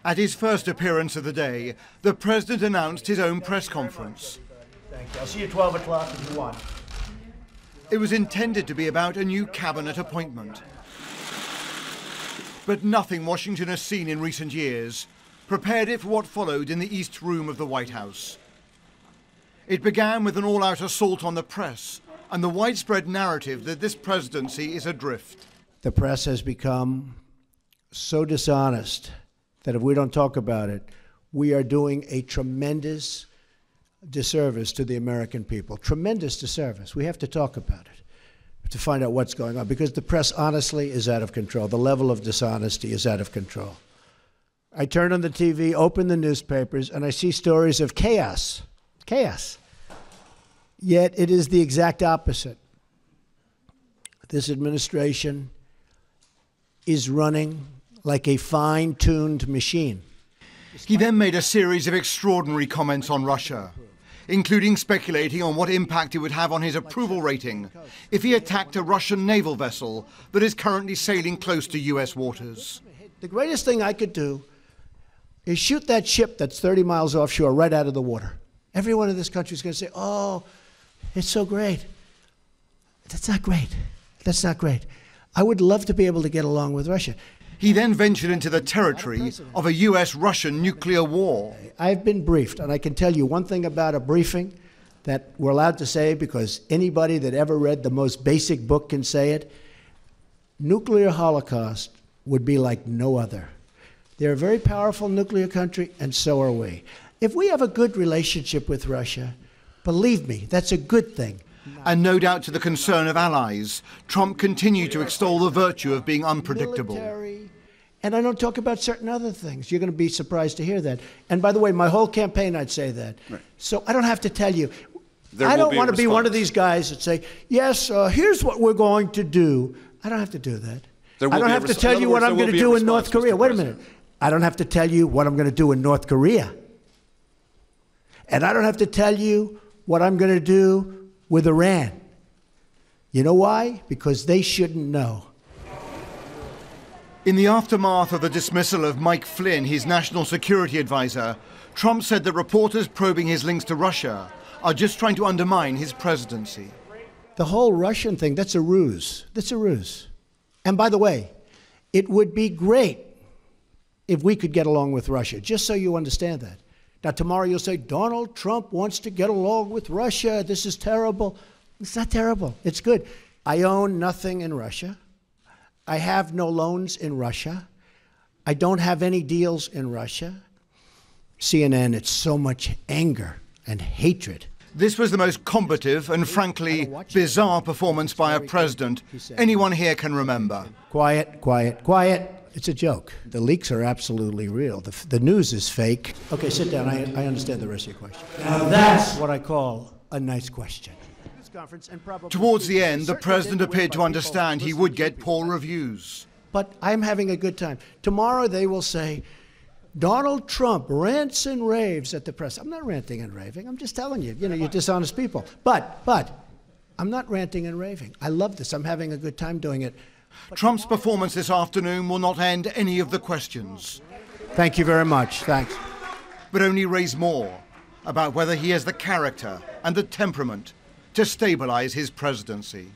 At his first appearance of the day, the president announced his own press conference. Thank you. I'll see you at 12 o'clock if you want. It was intended to be about a new cabinet appointment. But nothing Washington has seen in recent years prepared it for what followed in the East Room of the White House. It began with an all-out assault on the press and the widespread narrative that this presidency is adrift. The press has become so dishonest that if we don't talk about it, we are doing a tremendous disservice to the American people. Tremendous disservice. We have to talk about it to find out what's going on, because the press honestly is out of control. The level of dishonesty is out of control. I turn on the TV, open the newspapers, and I see stories of chaos. Chaos. Yet it is the exact opposite. This administration is running like a fine-tuned machine. He then made a series of extraordinary comments on Russia, including speculating on what impact it would have on his approval rating if he attacked a Russian naval vessel that is currently sailing close to US waters. The greatest thing I could do is shoot that ship that's 30 miles offshore right out of the water. Everyone in this country is going to say, oh, it's so great. That's not great. That's not great. I would love to be able to get along with Russia. He then ventured into the territory of a US-Russian nuclear war. I've been briefed, and I can tell you one thing about a briefing that we're allowed to say because anybody that ever read the most basic book can say it. Nuclear holocaust would be like no other. They're a very powerful nuclear country, and so are we. If we have a good relationship with Russia, believe me, that's a good thing. And no doubt to the concern of allies, Trump continued to extol the virtue of being unpredictable. Military, and I don't talk about certain other things. You're going to be surprised to hear that. And by the way, my whole campaign, I'd say that. Right. So I don't have to tell you. I don't want to be one of these guys that say, yes, here's what we're going to do. I don't have to do that. I don't have to tell you what I'm going to do in North Korea. Wait a minute. I don't have to tell you what I'm going to do in North Korea. And I don't have to tell you what I'm going to do with Iran. You know why? Because they shouldn't know. In the aftermath of the dismissal of Mike Flynn, his national security advisor, Trump said that reporters probing his links to Russia are just trying to undermine his presidency. The whole Russian thing, that's a ruse. That's a ruse. And by the way, it would be great if we could get along with Russia, just so you understand that. Now, tomorrow you'll say, Donald Trump wants to get along with Russia. This is terrible. It's not terrible. It's good. I own nothing in Russia. I have no loans in Russia. I don't have any deals in Russia. CNN, it's so much anger and hatred. This was the most combative and, frankly, bizarre performance by a president anyone here can remember. Quiet, quiet, quiet. It's a joke. The leaks are absolutely real. The news is fake. Okay, sit down. I understand the rest of your question. Now that's what I call a nice question. Towards the end, the president appeared to understand he would get poor reviews. But I'm having a good time. Tomorrow they will say, Donald Trump rants and raves at the press. I'm not ranting and raving. I'm just telling you, you're dishonest people. But I'm not ranting and raving. I love this. I'm having a good time doing it. Trump's performance this afternoon will not end any of the questions. Thank you very much. Thanks. But only raise more about whether he has the character and the temperament to stabilize his presidency.